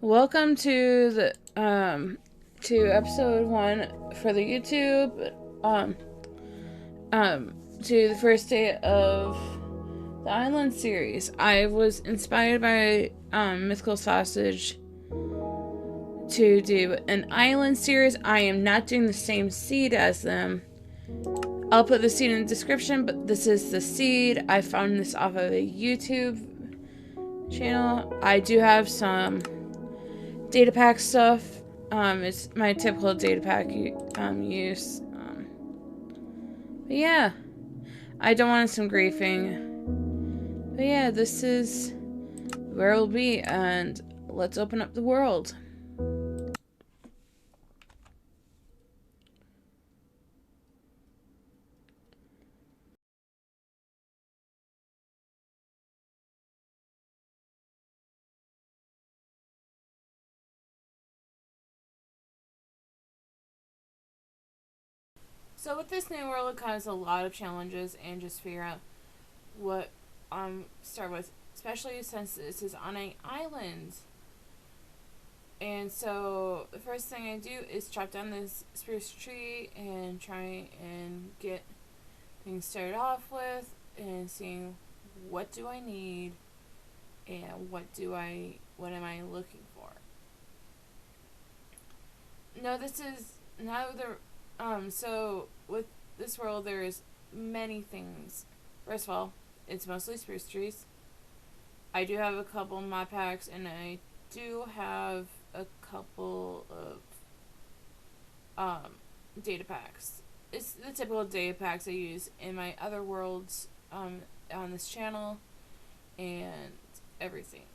Welcome to to episode 1 for the YouTube. To the first day of the Island series. I was inspired by MythicalSausage to do an Island series. I am not doing the same seed as them. I'll put the seed in the description, but this is the seed. I found this off of a YouTube channel. I do have some data pack stuff. It's my typical data pack use. But yeah, I don't want some griefing. But yeah, this is where it'll be, and let's open up the world. So with this new world, it comes a lot of challenges, and just figure out what start with, especially since this is on an island. And so the first thing I do is chop down this spruce tree and try and get things started off with, and seeing what do I need and what am I looking for. No, this is not the so with this world there's many things. First of all, it's mostly spruce trees. I do have a couple mod packs, and I do have a couple of data packs. It's the typical data packs I use in my other worlds on this channel and everything.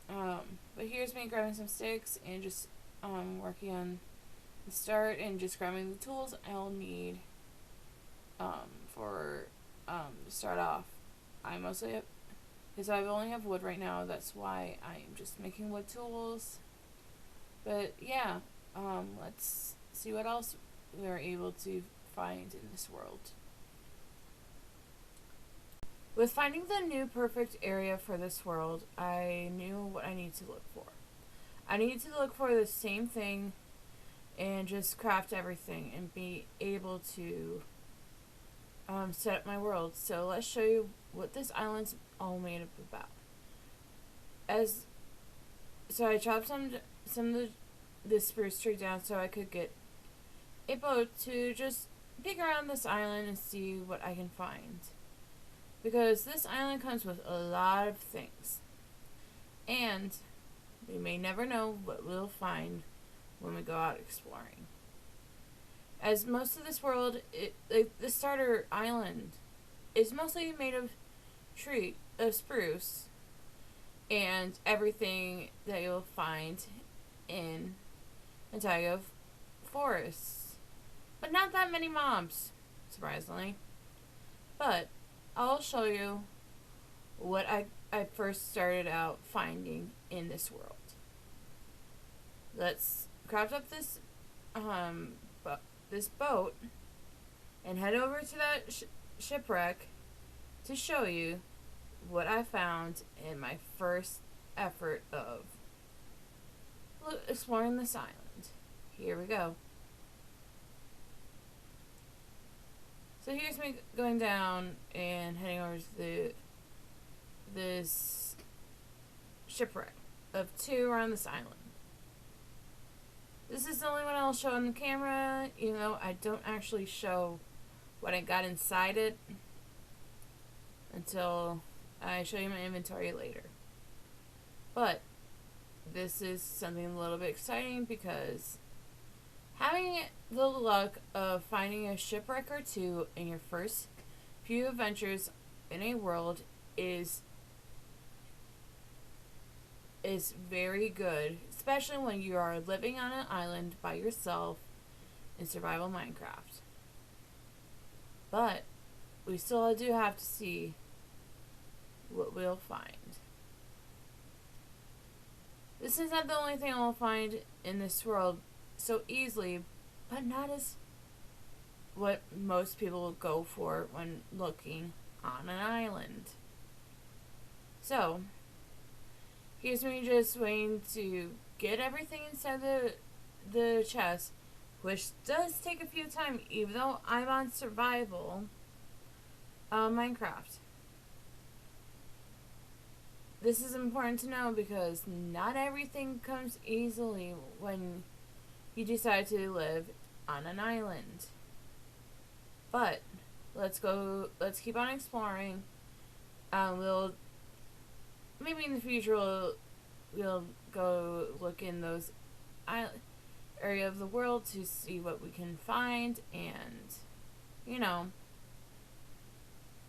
But here's me grabbing some sticks and just working on the start and just grabbing the tools I'll need for to start off. I mostly have, because I only have wood right now, that's why I'm just making wood tools. But yeah, let's see what else we're able to find in this world. With finding the new perfect area for this world, I knew what I needed to look for. I needed to look for the same thing and just craft everything and be able to set up my world. So let's show you what this island's all made up about. So I chopped some of this spruce tree down so I could get a boat to just dig around this island and see what I can find. Because this island comes with a lot of things, and we may never know what we'll find when we go out exploring. As most of this world, the starter island is mostly made of spruce, and everything that you'll find in a taiga forests. But not that many mobs, surprisingly. But I'll show you what I first started out finding in this world. Let's craft up this boat and head over to that shipwreck to show you what I found in my first effort of exploring this island. Here we go. So here's me going down and heading over to this shipwreck of 2 around this island. This is the only one I'll show on the camera, even though I don't actually show what I got inside it until I show you my inventory later. But this is something a little bit exciting, because having the luck of finding a shipwreck or 2 in your first few adventures in a world is very good, especially when you are living on an island by yourself in survival Minecraft. But we still do have to see what we'll find. This is not the only thing I'll find in this world so easily, but not as what most people will go for when looking on an island. So here's me just waiting to get everything inside the chest, which does take a few time, even though I'm on survival Minecraft. This is important to know because not everything comes easily when you decide to live on an island. But let's keep on exploring. Maybe in the future we'll go look in those area of the world to see what we can find and, you know,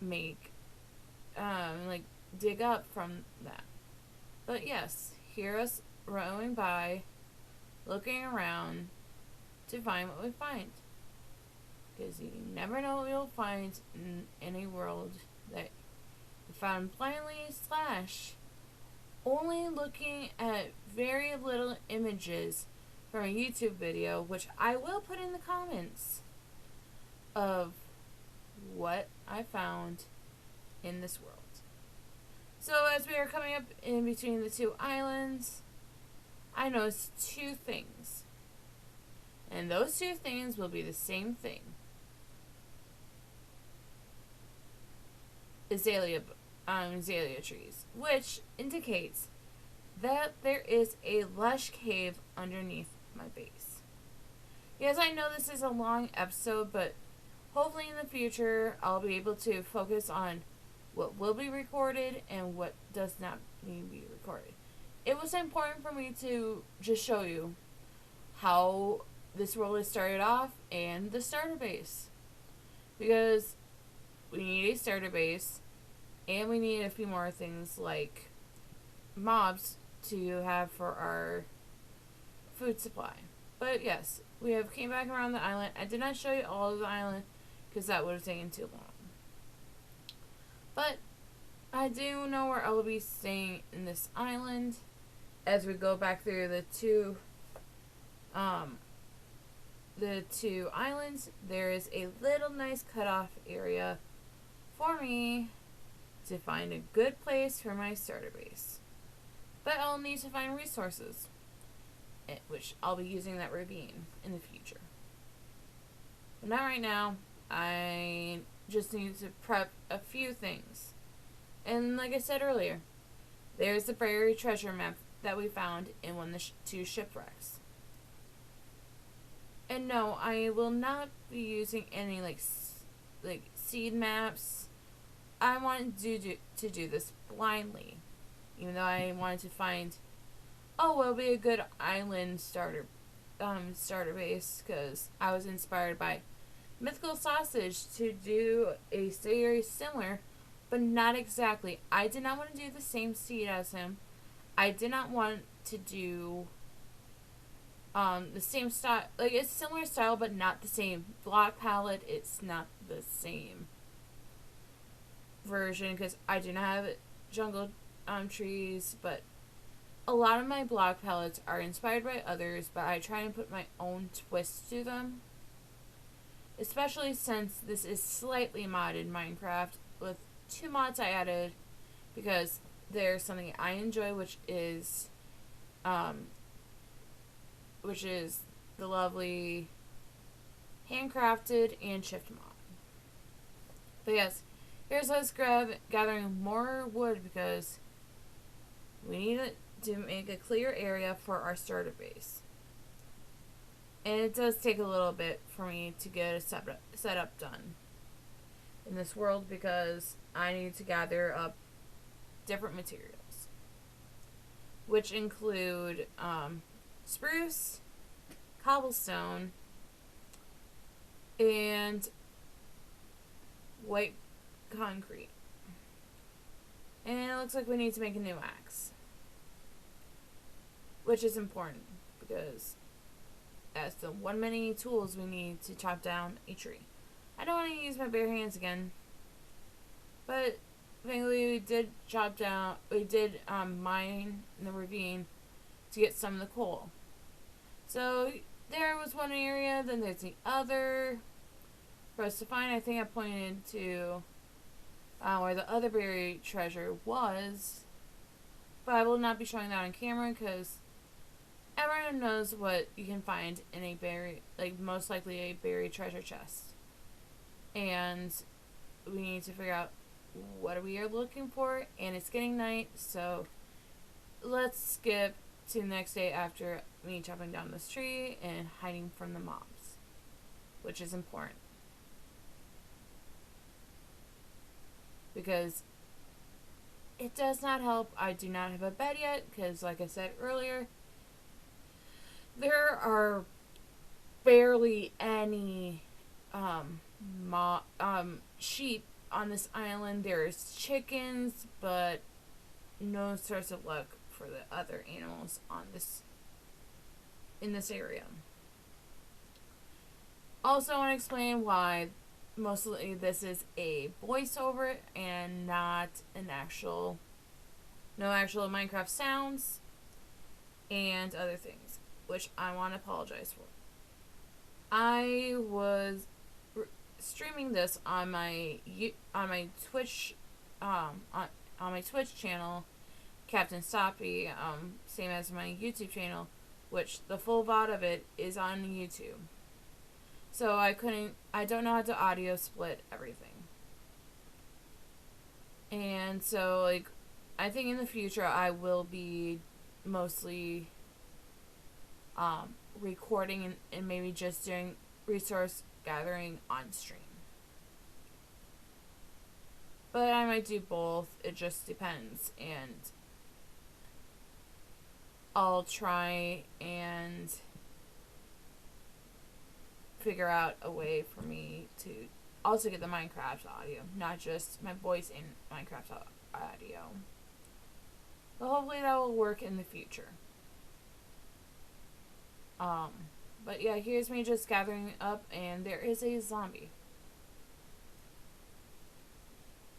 make like dig up from that. But yes, hear us rowing by, looking around to find what we find, because you never know what you'll find in any world that you found blindly / only looking at very little images from a YouTube video, which I will put in the comments, of what I found in this world. So as we are coming up in between the two islands, I noticed two things. And those two things will be the same thing. Azalea trees, which indicates that there is a lush cave underneath my base. Yes, I know this is a long episode, but hopefully in the future I'll be able to focus on what will be recorded and what does not need to be recorded. It was important for me to just show you how this world is started off and the starter base. Because we need a starter base and we need a few more things like mobs to have for our food supply. But yes, we have came back around the island. I did not show you all of the island because that would have taken too long. But I do know where I will be staying in this island as we go back through the two islands. There is a little nice cutoff area for me to find a good place for my starter base. But I'll need to find resources, which I'll be using that ravine in the future. But not right now. I just need to prep a few things. And like I said earlier, there's the buried treasure map that we found in one of the two shipwrecks. And no, I will not be using any like seed maps. I wanted to do this blindly, even though I wanted to find, it'll be a good island starter base, because I was inspired by MythicalSausage to do a series similar, but not exactly. I did not want to do the same seed as him. I did not want to do the same style. Like, it's similar style, but not the same block palette. It's not the same version, because I do not have jungle trees, but a lot of my block palettes are inspired by others, but I try and put my own twist to them. Especially since this is slightly modded Minecraft with 2 mods I added because there's something I enjoy, which is the lovely Handcrafted and Shift mod. But yes, here's us gathering more wood because we need to make a clear area for our starter base. And it does take a little bit for me to get a setup done in this world because I need to gather up different materials, which include spruce, cobblestone, and white concrete. And it looks like we need to make a new axe, which is important because that's the one many tools we need to chop down a tree. I don't want to use my bare hands again, but thankfully we did mine in the ravine to get some of the coal. So there was one area, then there's the other for us to find. I think I pointed to where the other buried treasure was, but I will not be showing that on camera because everyone knows what you can find in a buried, like most likely a buried treasure chest. And we need to figure out what we are looking for, and it's getting night, so let's skip to the next day after me chopping down this tree and hiding from the mobs, which is important. Because it does not help. I do not have a bed yet, because like I said earlier, there are barely any sheep on this island. There's chickens, but no source of luck for the other animals on this in this area. Also, I want to explain why mostly this is a voiceover and not no actual Minecraft sounds and other things, which I want to apologize for. I was streaming this on my Twitch on my Twitch channel, CaptainStoppy, same as my YouTube channel, which the full VOD of it is on YouTube. So I don't know how to audio split everything. And so, like, I think in the future I will be mostly recording and maybe just doing resource gathering on stream. But I might do both. It just depends. And I'll try and figure out a way for me to also get the Minecraft audio, not just my voice in Minecraft audio. But hopefully that will work in the future. But yeah, here's me just gathering up, and there is a zombie.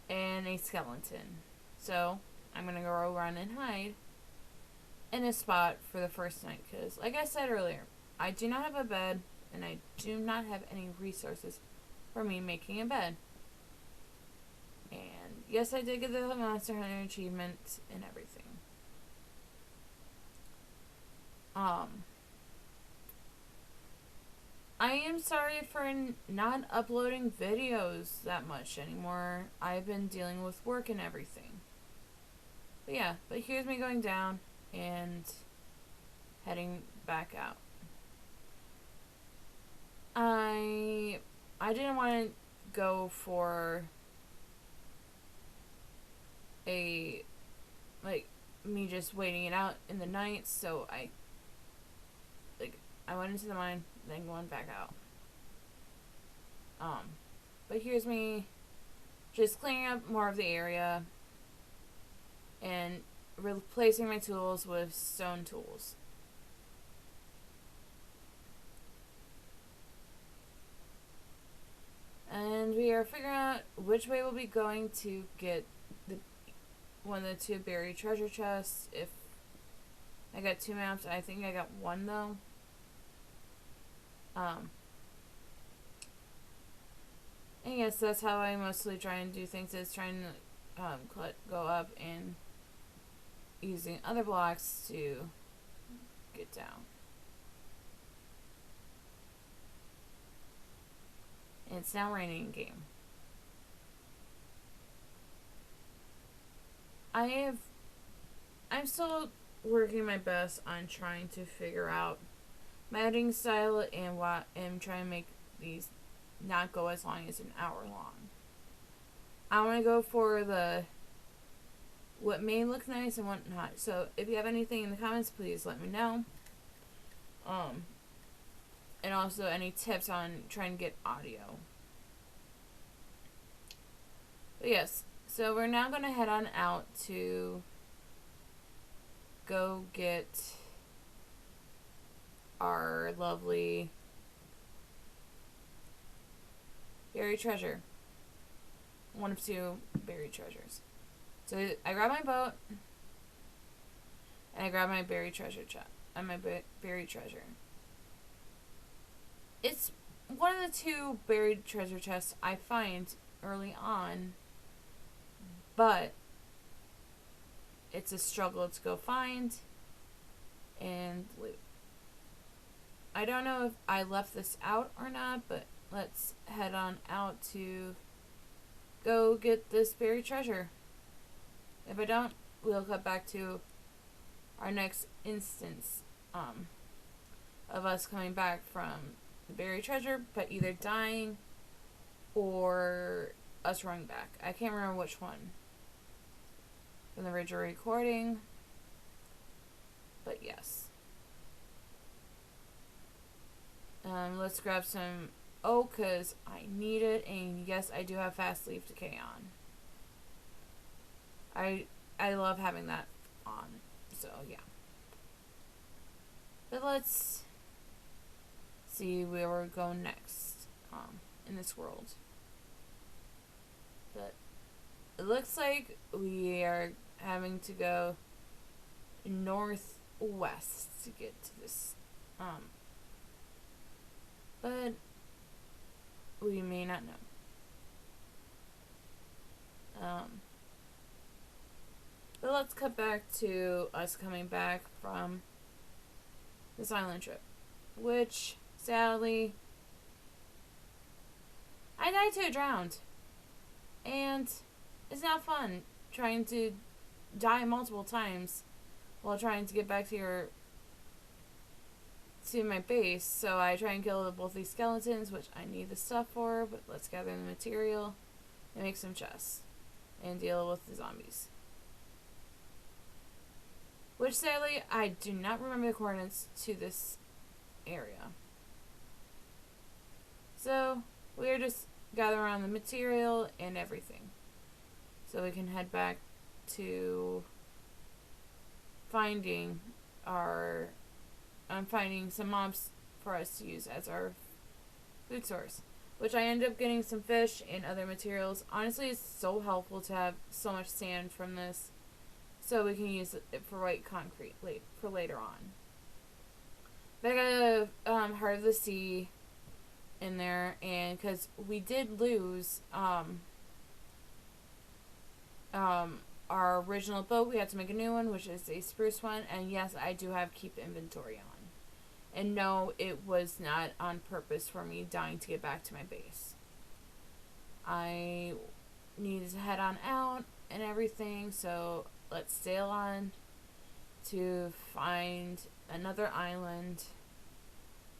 And a skeleton. So, I'm gonna go run and hide in a spot for the first night, because, like I said earlier, I do not have a bed, and I do not have any resources for me making a bed. And yes, I did get the Monster Hunter achievement and everything. I am sorry for not uploading videos that much anymore. I've been dealing with work and everything. But yeah, but here's me going down and heading back out. I didn't want to go for a, like, me just waiting it out in the night, so I went into the mine, then going back out. But here's me just cleaning up more of the area and replacing my tools with stone tools. And we are figuring out which way we'll be going to get one of the two buried treasure chests. If I got 2 maps, I think I got 1 though. And yes, that's how I mostly try and do things, is trying to go up and using other blocks to get down. And it's now raining in game. I'm still working my best on trying to figure out my editing style and try and make these not go as long as an hour long. I want to go for what may look nice and what not. So if you have anything in the comments, please let me know. And also any tips on trying to get audio. But yes, so we're now going to head on out to go get our lovely buried treasure. One of 2 buried treasures. So I grab my boat and I grab my buried treasure buried treasure. It's one of the 2 buried treasure chests I find early on, but it's a struggle to go find, and loot. I don't know if I left this out or not, but let's head on out to go get this buried treasure. If I don't, we'll cut back to our next instance of us coming back from the buried treasure, but either dying or us running back. I can't remember which one from the original recording, but yes. Let's grab some oak because I need it, and yes, I do have fast leaf decay on. I love having that on, so yeah. But let's see where we're going next in this world. But it looks like we are having to go northwest to get to this. But we may not know. But let's cut back to us coming back from this island trip, which sadly I died to a drowned, and it's not fun trying to die multiple times while trying to get back to my base. So I try and kill both these skeletons, which I need the stuff for, but let's gather the material and make some chests and deal with the zombies. Which sadly, I do not remember the coordinates to this area. So we are just gathering around the material and everything, so we can head back to finding some mobs for us to use as our food source, which I end up getting some fish and other materials. Honestly, it's so helpful to have so much sand from this, so we can use it for white concrete for later on. But I got a Heart of the Sea in there, and because we did lose our original boat, we had to make a new one, which is a spruce one. And yes, I do have keep inventory on. And no, it was not on purpose for me dying to get back to my base. I needed to head on out and everything, so let's sail on to find another island,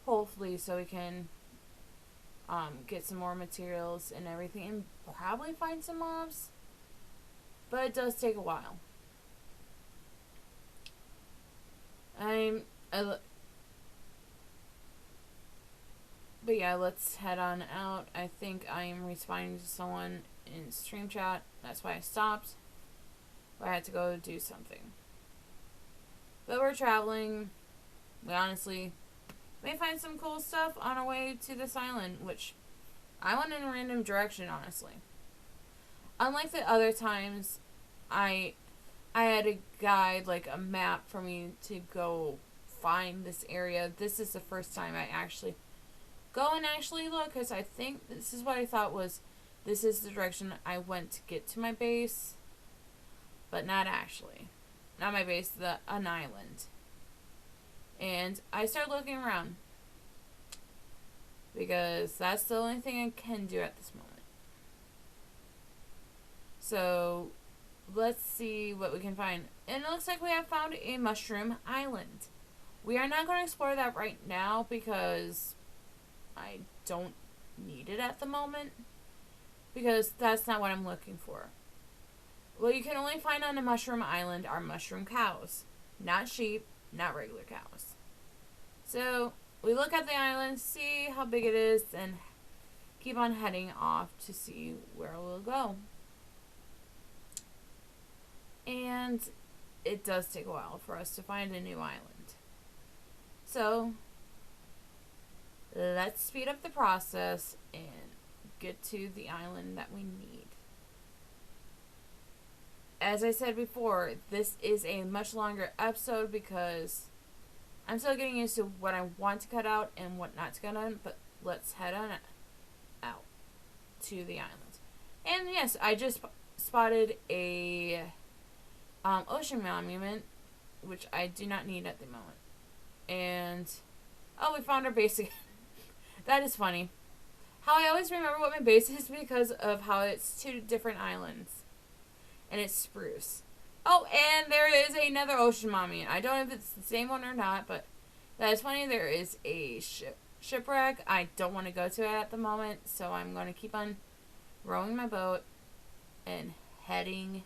hopefully, so we can get some more materials and everything, and probably find some mobs, but it does take a while. But yeah, let's head on out. I think I am responding to someone in stream chat. That's why I stopped. I had to go do something. But we're traveling. We honestly may find some cool stuff on our way to this island, which I went in a random direction, honestly. Unlike the other times, I had a guide, like a map for me to go find this area. This is the first time I actually go and actually look, because I think this is what I thought this is the direction I went to get to my base, but not actually. Not my base, an island. And I started looking around, because that's the only thing I can do at this moment. So let's see what we can find. And it looks like we have found a mushroom island. We are not going to explore that right now because I don't need it at the moment, because that's not what I'm looking for. What you can only find on a mushroom island are mushroom cows, not sheep, not regular cows. So we look at the island, see how big it is, and keep on heading off to see where we'll go. And it does take a while for us to find a new island. So let's speed up the process and get to the island that we need. As I said before, this is a much longer episode because I'm still getting used to what I want to cut out and what not to cut on, but let's head on out to the island. And yes, I just spotted a ocean monument, which I do not need at the moment. And oh, we found our base again. That is funny. How I always remember what my base is because of how it's 2 different islands. And it's spruce. Oh, and there is another ocean mommy. I don't know if it's the same one or not, but that is funny. There is a shipwreck. I don't want to go to it at the moment, so I'm going to keep on rowing my boat and heading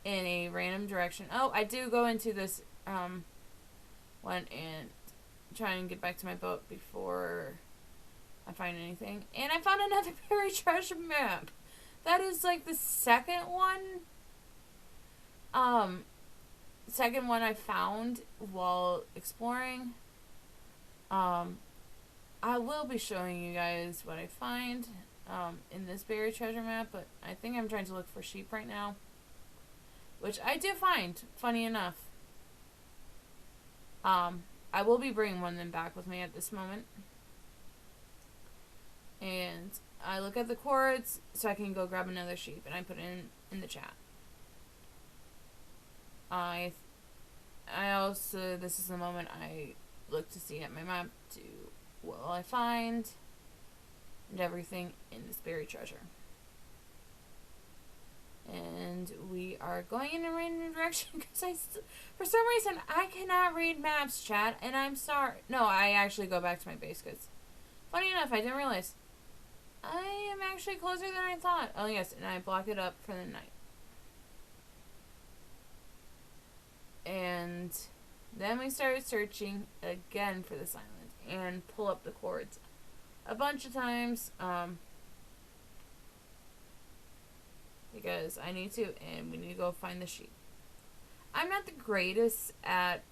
in a random direction. Oh, I do go into this one and try and get back to my boat before I find anything. And I found another buried treasure map. That is like the second one I found while exploring. I will be showing you guys what I find in this buried treasure map, but I think I'm trying to look for sheep right now, which I do find, funny enough. I will be bringing one of them back with me at this moment. And I look at the cords so I can go grab another sheep, and I put it in the chat. I also, this is the moment I look to see at my map to what will I find and everything in this buried treasure. And we are going in a random direction because for some reason I cannot read maps, chat, and I'm sorry. No, I actually go back to my base because funny enough, I didn't realize I am actually closer than I thought. Oh yes, and I block it up for the night. And then we started searching again for this island and pull up the cords a bunch of times because I need to, and we need to go find the sheep. I'm not the greatest at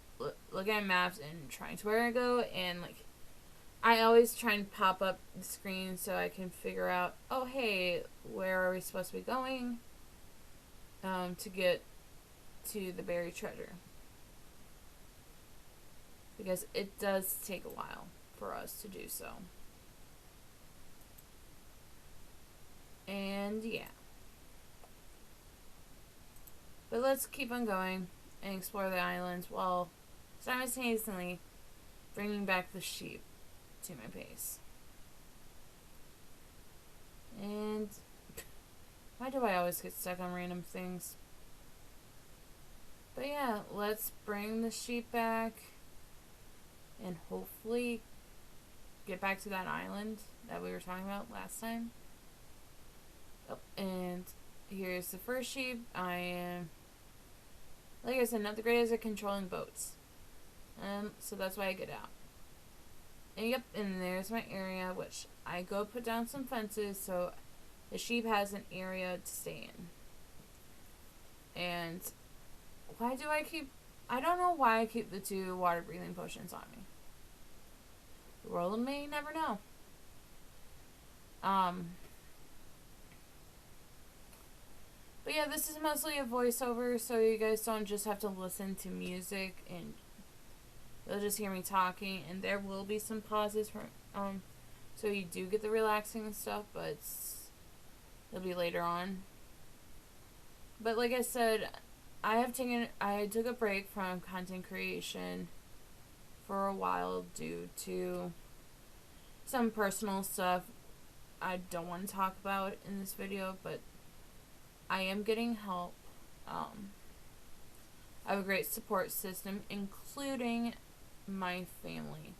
looking at maps and trying to where I go, and like I always try and pop up the screen so I can figure out, oh hey, where are we supposed to be going to get to the buried treasure, because it does take a while for us to do so. And yeah, but let's keep on going and explore the islands while simultaneously bringing back the sheep to my base. And why do I always get stuck on random things? But yeah, let's bring the sheep back and hopefully get back to that island that we were talking about last time. Oh, and here's the first sheep. I am, like I said, not the greatest at controlling boats. So that's why I get out. And yep, and there's my area, which I go put down some fences so the sheep has an area to stay in. And why do I don't know why I keep the 2 water breathing potions on me. The world may never know. But yeah, this is mostly a voiceover, so you guys don't just have to listen to music and you'll just hear me talking, and there will be some pauses for so you do get the relaxing and stuff, but it'll be later on. But like I said, I took a break from content creation for a while due to some personal stuff I don't want to talk about in this video, but I am getting help. I have a great support system, including my family.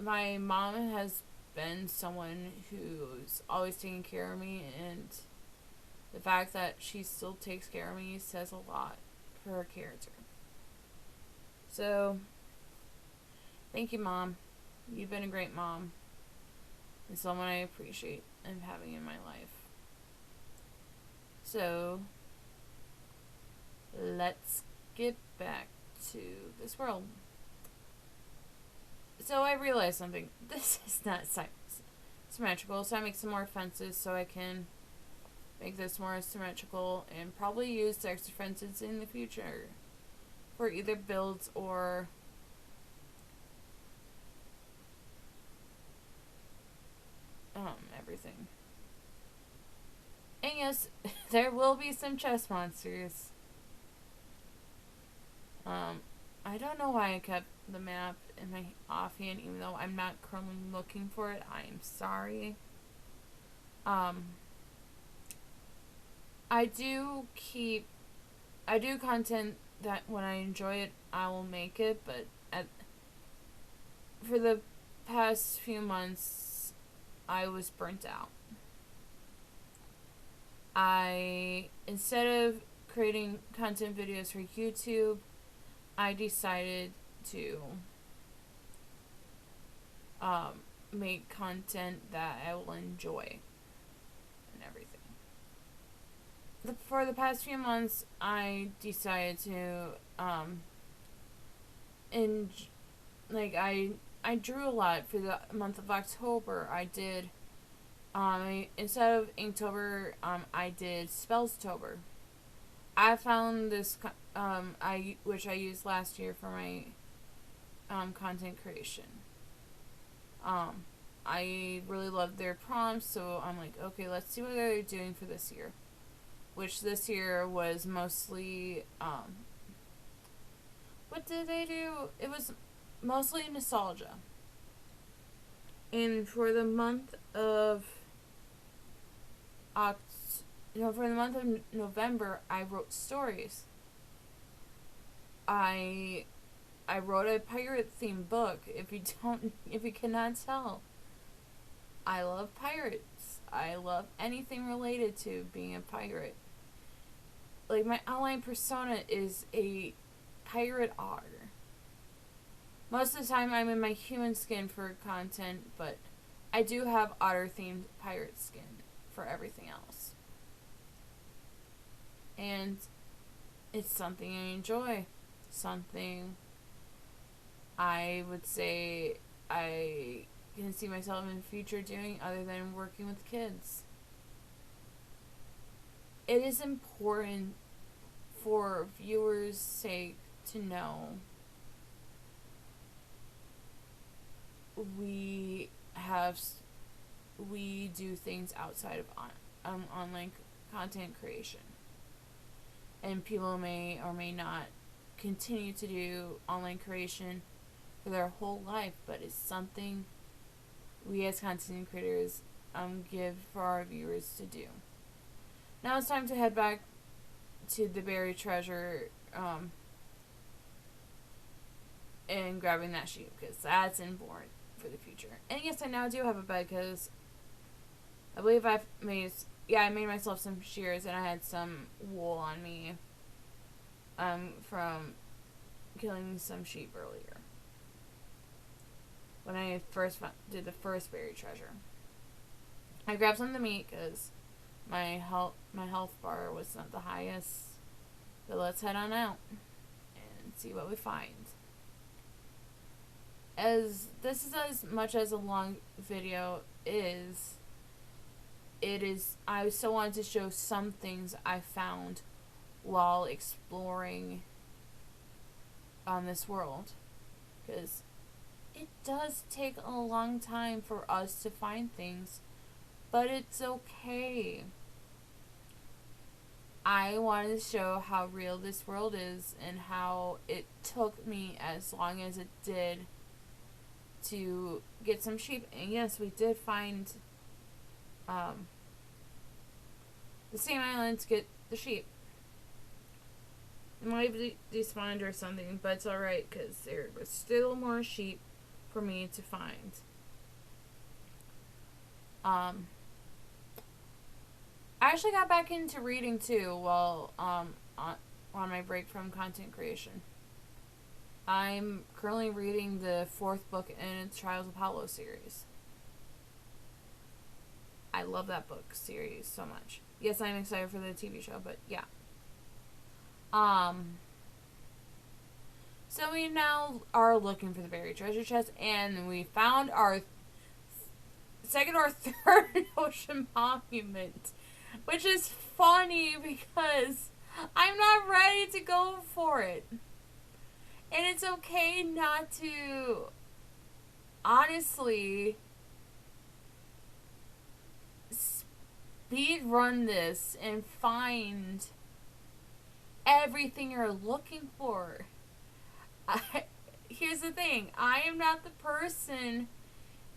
My mom has been someone who's always taken care of me, and the fact that she still takes care of me says a lot for her character. So, thank you, Mom. You've been a great mom and someone I appreciate and having in my life. So, let's get back to this world. So I realized something. This is not symmetrical, so I make some more fences so I can make this more symmetrical and probably use the extra fences in the future for either builds or everything. And yes, there will be some chest monsters. I don't know why I kept the map in my offhand, even though I'm not currently looking for it. I'm sorry. I do content that when I enjoy it, I will make it, but for the past few months, I was burnt out. Instead of creating content videos for YouTube, I decided to make content that I will enjoy and everything. For the past few months, I decided to I drew a lot for the month of October. I did instead of Inktober, I did Spellstober. I found this which I used last year for my content creation. I really loved their prompts, so I'm like, okay, let's see what they're doing for this year. Which this year was mostly what did they do? It was mostly nostalgia. And for the month of November, I wrote stories. I wrote a pirate themed book. If you cannot tell, I love pirates. I love anything related to being a pirate. Like, my online persona is a pirate otter. Most of the time I'm in my human skin for content, but I do have otter themed pirate skin for everything else. And it's something I enjoy. Something I would say I can see myself in the future doing other than working with kids. It is important for viewers' sake to know we do things outside of online content creation, and people may or may not continue to do online creation for their whole life, but it's something we as content creators give for our viewers to do. Now it's time to head back to the buried treasure and grabbing that sheep, because that's important for the future. And yes, I now do have a bed, because I believe I made myself some shears, and I had some wool on me from killing some sheep earlier when I first did the first buried treasure. I grabbed some of the meat because my health bar was not the highest. But let's head on out and see what we find. As this is as much as a long video is, I still wanted to show some things I found while exploring on this world, because it does take a long time for us to find things, but it's okay. I wanted to show how real this world is and how it took me as long as it did to get some sheep. And yes, we did find the same island to get the sheep. It might be despawned or something, but it's alright, because there was still more sheep for me to find. I actually got back into reading too while on my break from content creation. I'm currently reading the 4th book in the Trials of Apollo series. I love that book series so much. Yes, I'm excited for the TV show, but yeah. So we now are looking for the buried treasure chest, and we found our second or third ocean monument, which is funny because I'm not ready to go for it. And it's okay not to, honestly, speed run this and find everything you're looking for. Here's the thing. I am not the person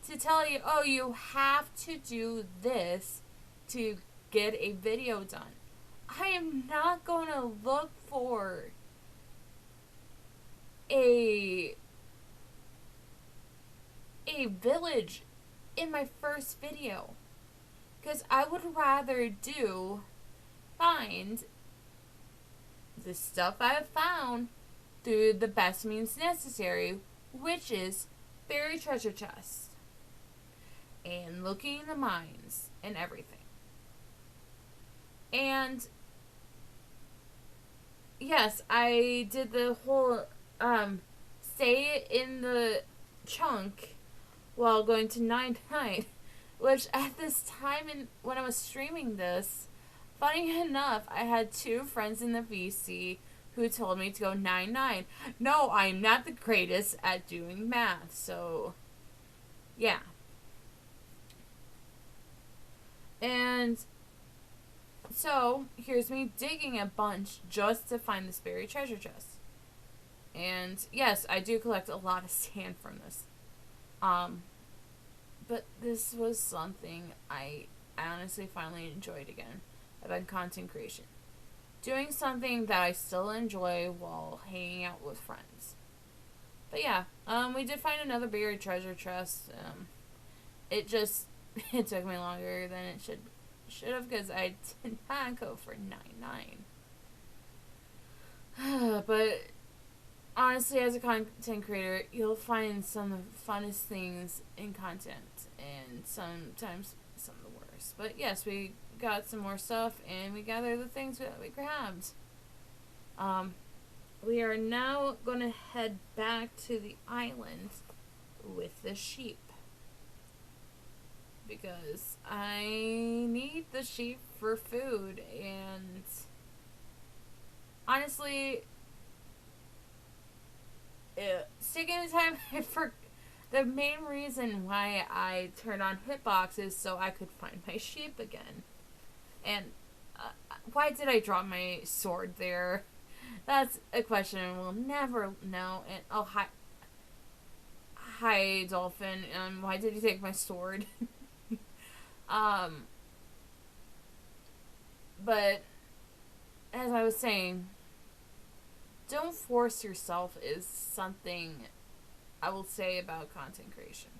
to tell you, oh, you have to do this to get a video done. I am not going to look for a village in my first video. Because I would rather find the stuff I have found through the best means necessary, which is buried treasure chests and looking in the mines and everything. And yes, I did the whole stay in the chunk while going to 9-9, which at this time when I was streaming this, funny enough, I had 2 friends in the VC who told me to go 9-9. No, I'm not the greatest at doing math, so yeah. And so here's me digging a bunch just to find this buried treasure chest. And yes, I do collect a lot of sand from this. But this was something I honestly finally enjoyed again about content creation. Doing something that I still enjoy while hanging out with friends. But yeah, we did find another buried treasure chest. It took me longer than it should have because I did not go for 9-9. But honestly, as a content creator, you'll find some of the funnest things in content and sometimes some of the worst. But yes, we got some more stuff and we gathered the things that we grabbed. We are now going to head back to the island with the sheep. Because I need the sheep for food, and honestly, it's taking the time for the main reason why I turned on hitboxes so I could find my sheep again. And why did I drop my sword there? That's a question we'll never know. And oh, hi Dolphin. Why did you take my sword? But as I was saying, don't force yourself is something I will say about content creation.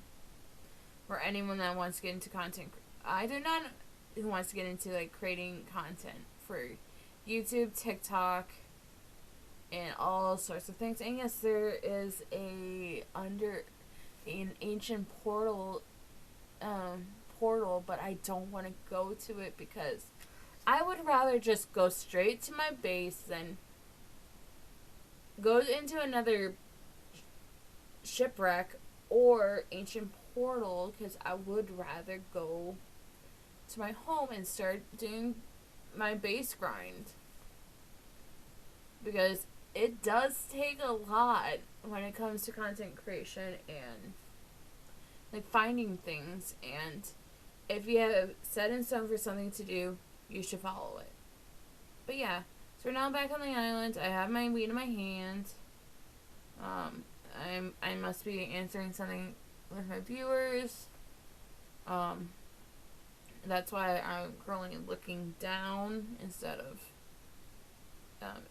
For anyone that wants to get into content, I do not who wants to get into like creating content for YouTube, TikTok, and all sorts of things. And yes, there is an ancient portal, but I don't want to go to it because I would rather just go straight to my base than go into another shipwreck or ancient portal, because I would rather go to my home and start doing my base grind, because it does take a lot when it comes to content creation and like finding things, and if you have set in stone for something to do, you should follow it. But yeah, so we're now back on the island. I have my weed in my hand. I must be answering something with my viewers. That's why I'm currently looking down instead of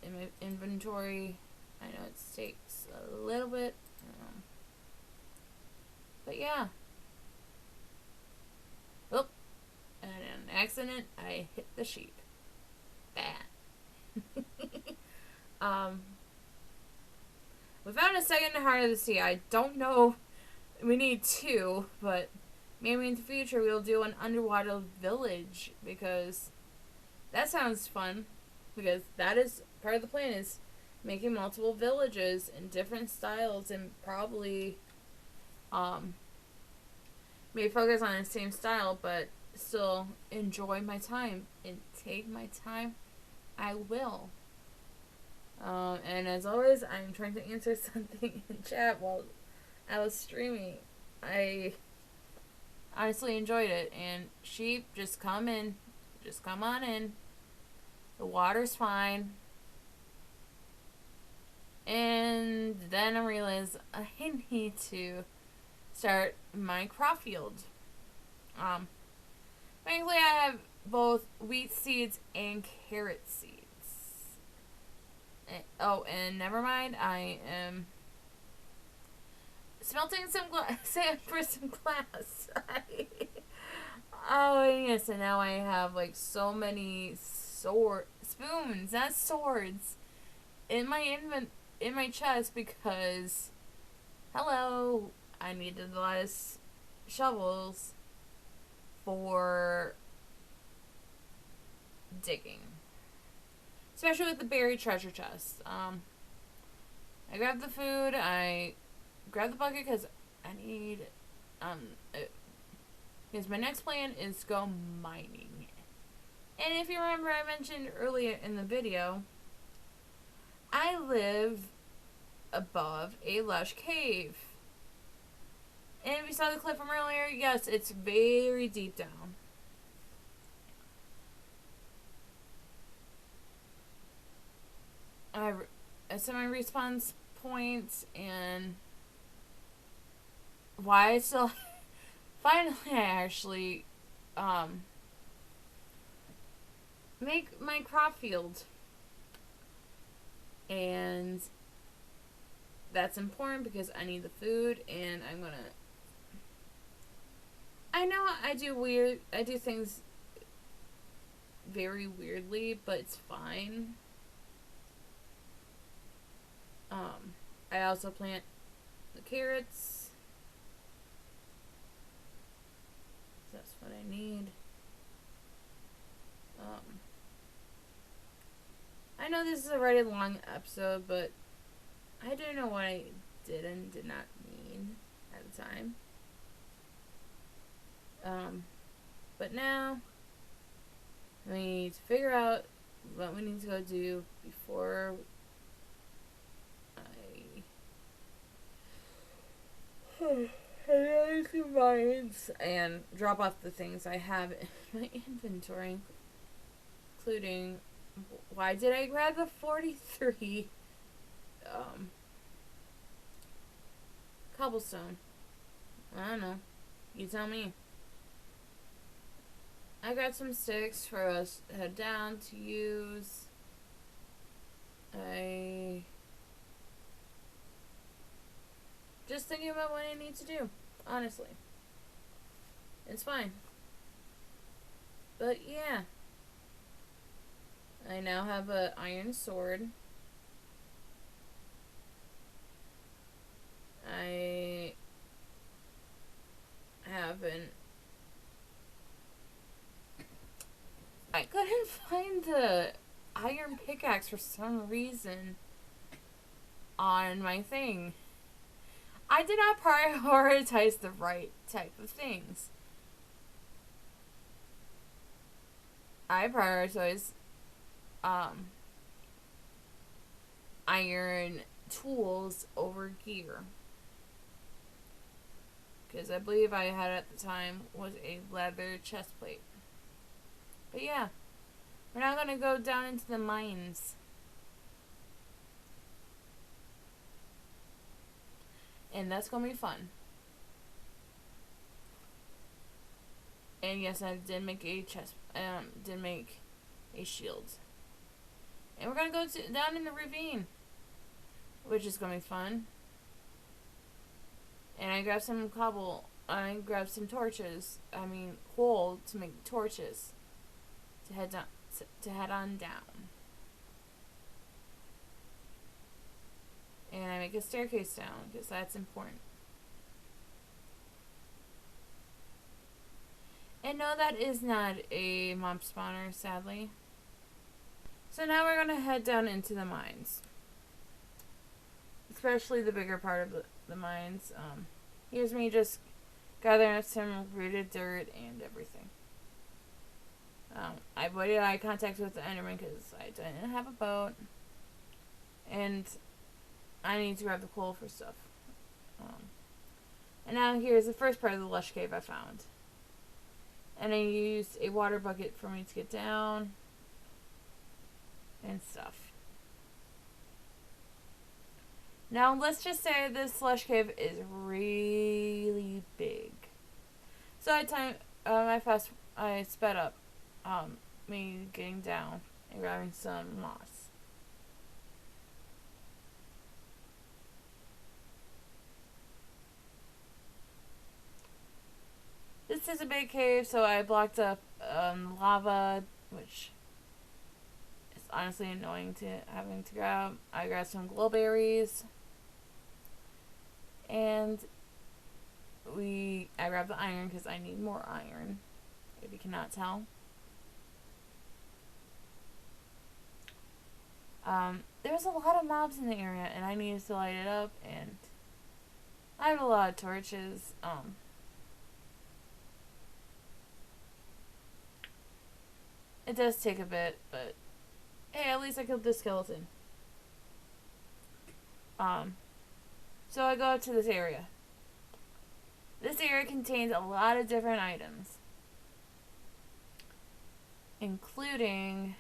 in my inventory. I know it takes a little bit, but yeah. Oh, and in an accident, I hit the sheep. Bad. We found a second heart of the sea. I don't know. We need 2, but maybe in the future we'll do an underwater village, because that sounds fun. Because that is part of the plan, is making multiple villages in different styles, and probably maybe focus on the same style, but still enjoy my time and take my time. I will. And as always, I'm trying to answer something in chat while I was streaming. I honestly enjoyed it. And sheep, just come in. Just come on in. The water's fine. And then I realized I need to start my crop field. Thankfully I have both wheat seeds and carrot seeds. Oh, and never mind, I am smelting some sand for some glass. Oh, yes, and now I have like so many spoons, not swords, in my chest because, hello, I needed a lot of shovels for digging, especially with the buried treasure chest. I grabbed the food. I grabbed the bucket because I need because my next plan is to go mining. And if you remember, I mentioned earlier in the video, I live above a lush cave. And if you saw the clip from earlier, yes, it's very deep down. I set my respawn points and why I still finally I actually make my crop field, and that's important because I need the food, and I know I do things very weirdly, but it's fine. I also plant the carrots. That's what I need. I know this is a very long episode, but I don't know what I did and did not mean at the time. But now we need to figure out what we need to go do before I mines and drop off the things I have in my inventory, including, why did I grab the 43 cobblestone? I don't know. You tell me. I got some sticks for us to head down to use. Just thinking about what I need to do, honestly. It's fine. But yeah. I now have an iron sword. I couldn't find the iron pickaxe for some reason on my thing. I did not prioritize the right type of things. I prioritized iron tools over gear, because I believe I had at the time was a leather chest plate. But yeah, we're now gonna go down into the mines. And that's gonna be fun. And yes, I did make a did make a shield. And we're gonna go down in the ravine, which is gonna be fun. And I grabbed some I grabbed some torches. Coal to make torches to head down to head on down. And I make a staircase down because that's important. And no, that is not a mob spawner, sadly. So now we're going to head down into the mines. Especially the bigger part of the mines. Here's me just gathering up some rooted dirt and everything. I avoided eye contact with the Enderman because I didn't have a boat. And I need to grab the coal for stuff. And now here's the first part of the lush cave I found. And I used a water bucket for me to get down and stuff. Now, let's just say this slush cave is really big. So I sped up, me getting down and grabbing some moss. This is a big cave, so I blocked up lava, which is honestly annoying to having to grab. I grabbed some glowberries, and I grabbed the iron because I need more iron, if you cannot tell. There's a lot of mobs in the area, and I needed to light it up, and I have a lot of torches. It does take a bit, but hey, at least I killed this skeleton. So I go up to this area. This area contains a lot of different items, including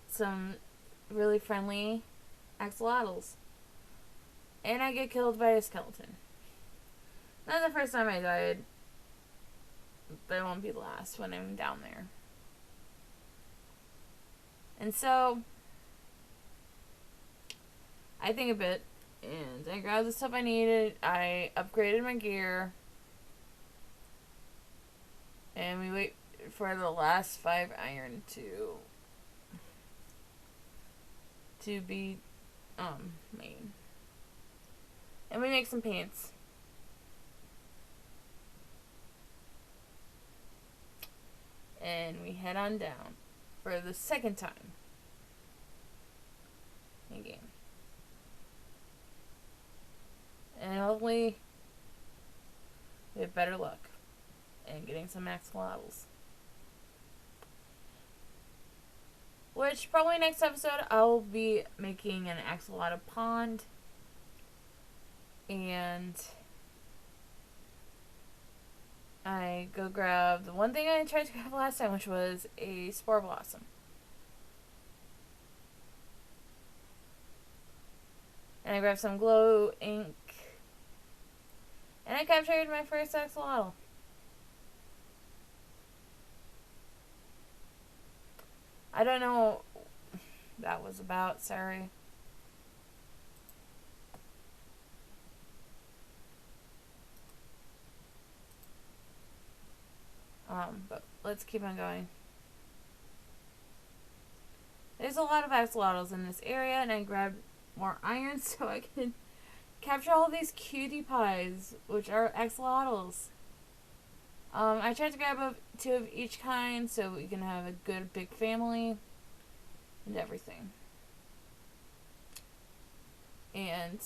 some really friendly axolotls. And I get killed by a skeleton. Not the first time I died, but it won't be the last when I'm down there. And so I think a bit, and I grabbed the stuff I needed. I upgraded my gear, and we wait for the last 5 iron to be made. And we make some paints. And we head on down for the second time in game. And hopefully we have better luck in getting some axolotls. Which probably next episode I'll be making an axolotl pond. And I go grab the one thing I tried to grab last time, which was a spore blossom. And I grabbed some glow ink. And I captured my first axolotl. I don't know what that was about, sorry. But let's keep on going. There's a lot of axolotls in this area, and I grabbed more iron so I can capture all these cutie pies, which are axolotls. I tried to grab 2 of each kind so we can have a good big family and everything. And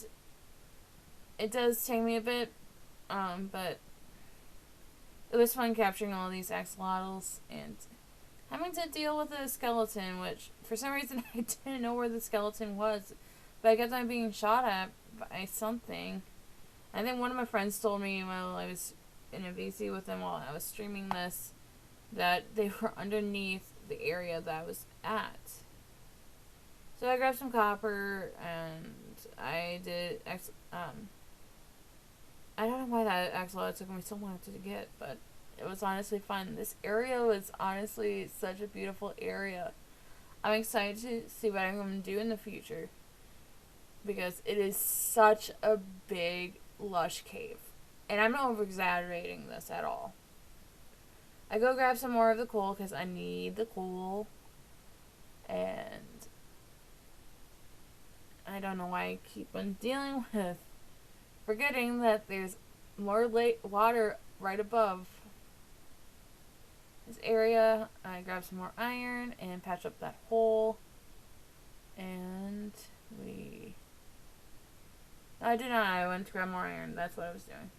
it does take me a bit, but it was fun capturing all these axolotls and having to deal with a skeleton, which for some reason I didn't know where the skeleton was, but I kept on being shot at by something. I think one of my friends told me while I was in a VC with them while I was streaming this that they were underneath the area that I was at. So I grabbed some copper and I did I don't know why that axolotl took me so long to get, but it was honestly fun. This area was honestly such a beautiful area. I'm excited to see what I'm going to do in the future because it is such a big, lush cave. And I'm not over-exaggerating this at all. I go grab some more of the coal because I need the coal. And I don't know why I keep on dealing with forgetting that there's more water right above this area. I grab some more iron and patch up that hole. And I did not. I went to grab more iron. That's what I was doing.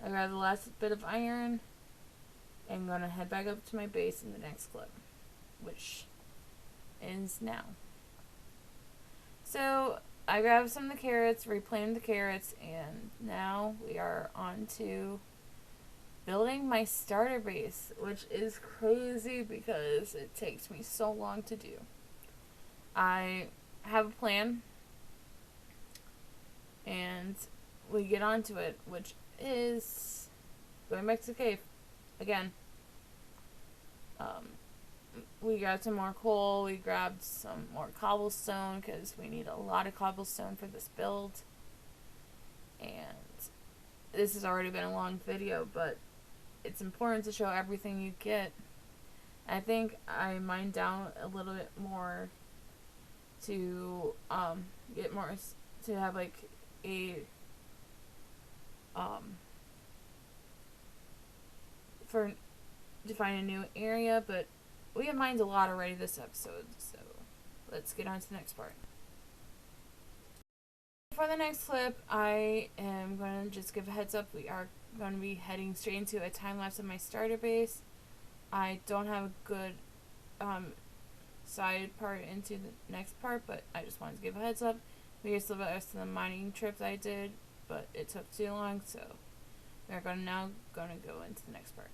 I grabbed the last bit of iron. I'm going to head back up to my base in the next clip, which is now. So I grabbed some of the carrots, replanted the carrots, and now we are on to building my starter base, which is crazy because it takes me so long to do. I have a plan, and we get onto it, which is going back to the cave again. We grabbed some more coal, we grabbed some more cobblestone because we need a lot of cobblestone for this build. And this has already been a long video, but it's important to show everything you get. I think I mined down a little bit more to get more, to have like a for to find a new area, but we have mined a lot already this episode, so let's get on to the next part. For the next clip, I am going to just give a heads up. We are going to be heading straight into a time lapse of my starter base. I don't have a good side part into the next part, but I just wanted to give a heads up. We are still the rest of the mining trip that I did, but it took too long, so we're now going to go into the next part.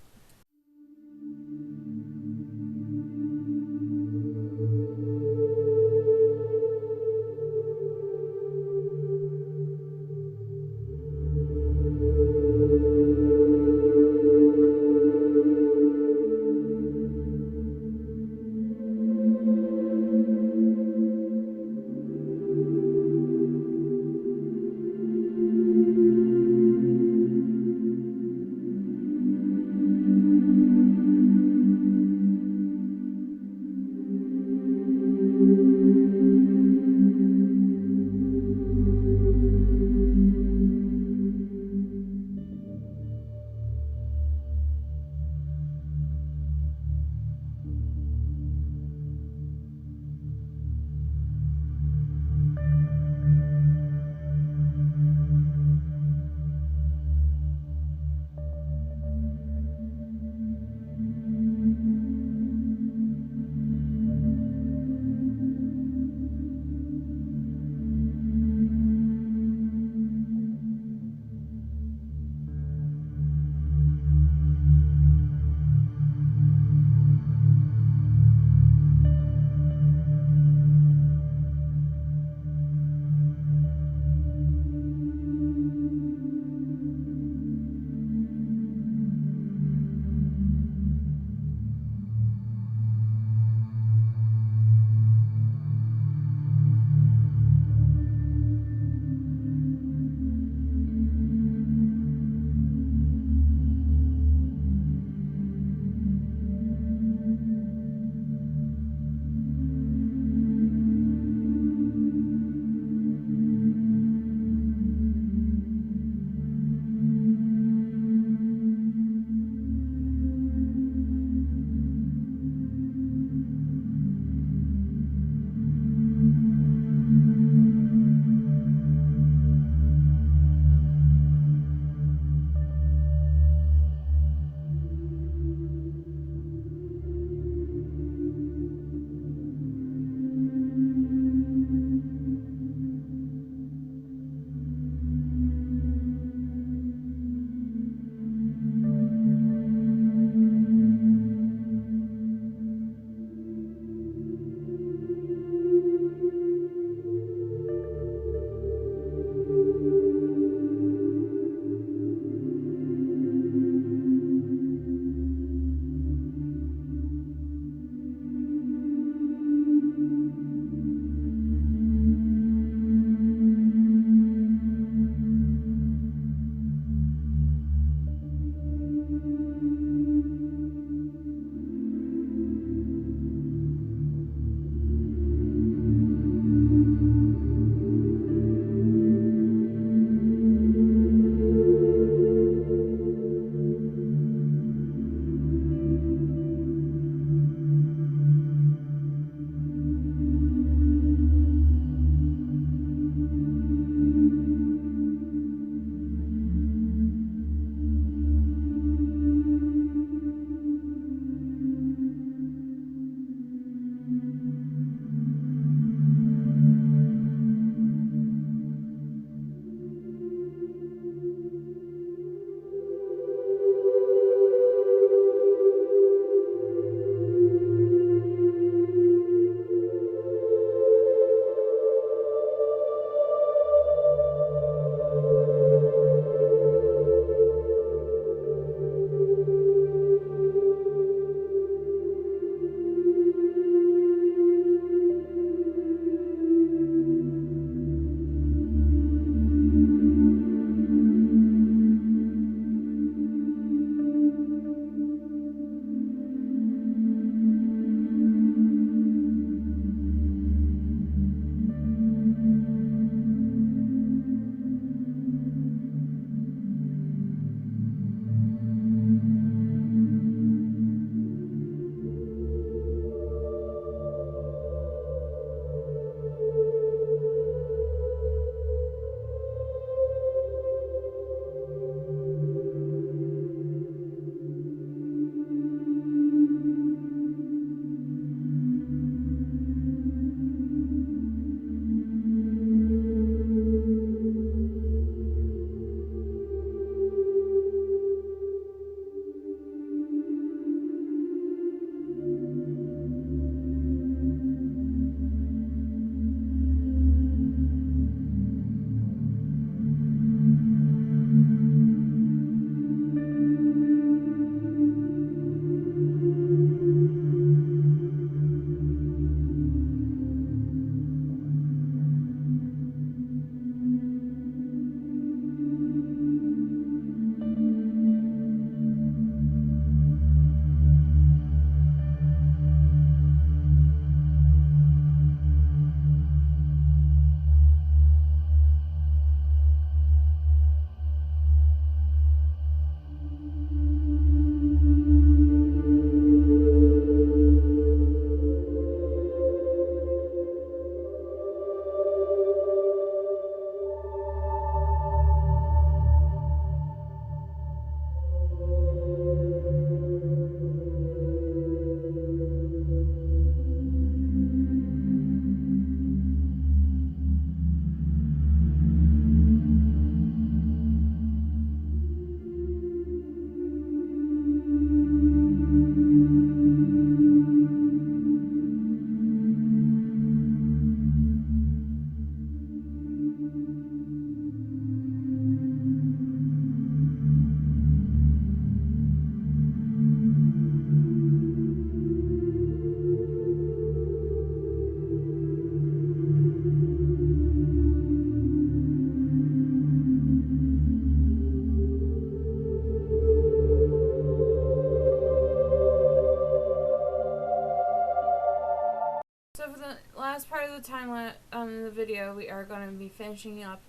last part of the the video, we are going to be finishing up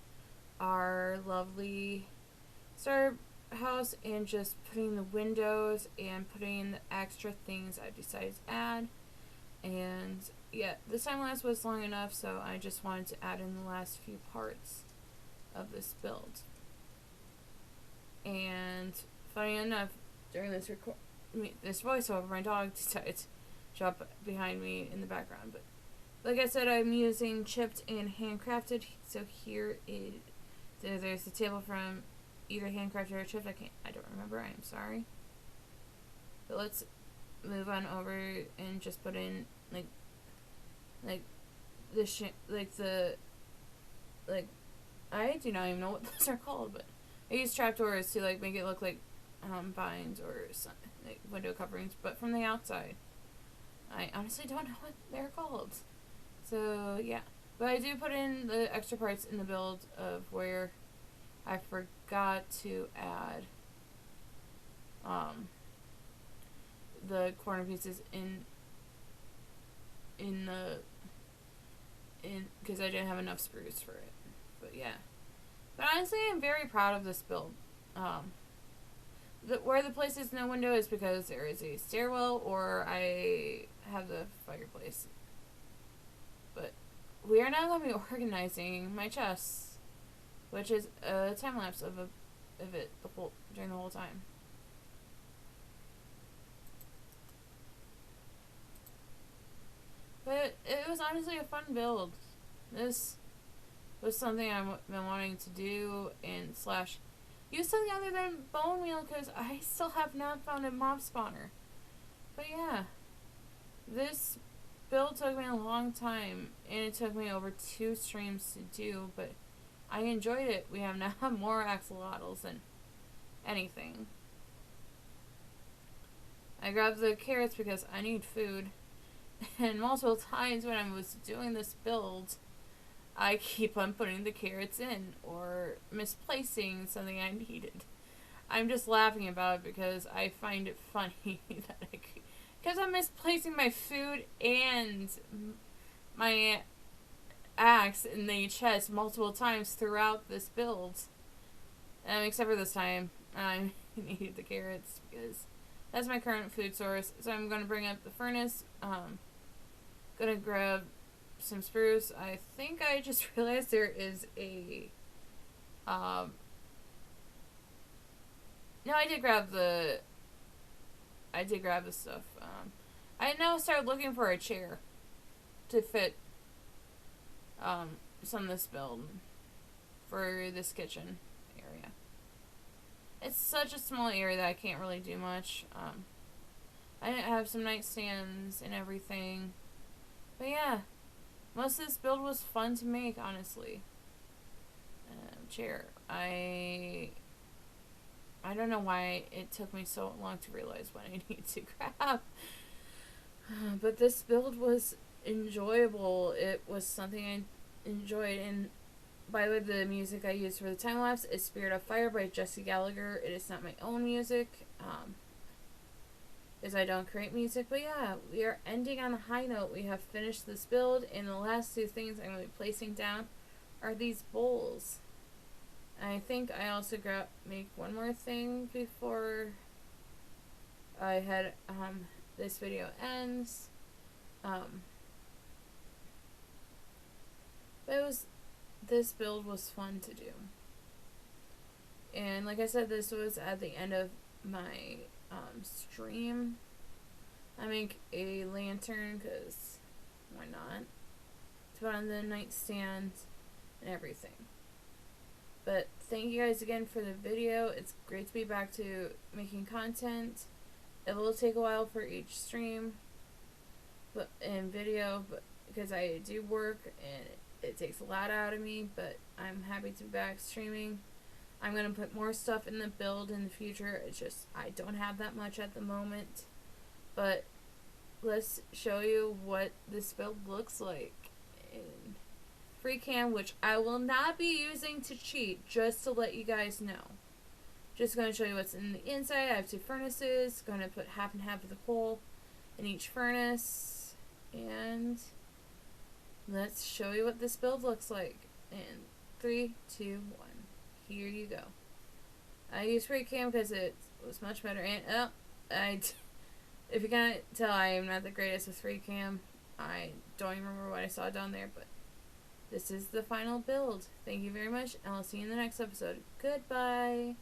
our lovely starter house and just putting the windows and putting the extra things I decided to add. And yeah, this time lapse was long enough, so I just wanted to add in the last few parts of this build. And funny enough, during this this voiceover, my dog decided to jump behind me in the background. But like I said, I'm using chipped and handcrafted. So there's the table from either handcrafted or chipped. I don't remember. I'm sorry. But let's move on over and just put in like I do not even know what those are called, but I use trapdoors to like make it look like vines or like window coverings, but from the outside. I honestly don't know what they're called. So yeah, but I do put in the extra parts in the build of where I forgot to add the corner pieces in because I didn't have enough spruce for it. But yeah, but honestly, I'm very proud of this build. Where the place is no window is because there is a stairwell, or I have the fireplace. But we are now going to be organizing my chests, which is a time lapse of it during the whole time. But it was honestly a fun build. This was something I've been wanting to do and / use something other than bone meal because I still have not found a mob spawner. But yeah, this build took me a long time and it took me over 2 streams to do, but I enjoyed it. We have now more axolotls than anything. I grabbed the carrots because I need food, and multiple times when I was doing this build, I keep on putting the carrots in or misplacing something I needed. I'm just laughing about it because I find it funny that because I'm misplacing my food and my axe in the chest multiple times throughout this build. Except for this time, I needed the carrots because that's my current food source. So I'm going to bring up the furnace. Gonna grab some spruce. I think I just realized there is a no, I did grab the stuff. I now started looking for a chair to fit some of this build for this kitchen area. It's such a small area that I can't really do much. I have some nightstands and everything. But yeah, most of this build was fun to make, honestly. Chair. I don't know why it took me so long to realize what I need to grab. But this build was enjoyable. It was something I enjoyed. And by the way, the music I used for the time lapse is Spirit of Fire by Jesse Gallagher. It is not my own music. Because I don't create music. But yeah, we are ending on a high note. We have finished this build, and the last 2 things I'm going to be placing down are these bowls. I think I also make one more thing before I had this video ends. But this build was fun to do. And like I said, this was at the end of my stream. I make a lantern because why not? To put on the nightstand and everything. But thank you guys again for the video. It's great to be back to making content. It will take a while for each stream and video, but because I do work and it takes a lot out of me, but I'm happy to be back streaming. I'm going to put more stuff in the build in the future. It's just I don't have that much at the moment. But let's show you what this build looks like in Freecam, which I will not be using to cheat, just to let you guys know. Just going to show you what's in the inside. I have 2 furnaces. Going to put half and half of the coal in each furnace. And let's show you what this build looks like. In 3, 2, 1. Here you go. I use Freecam because it was much better. And if you can't tell, I am not the greatest with Freecam. I don't even remember what I saw down there, but this is the final build. Thank you very much, and I'll see you in the next episode. Goodbye.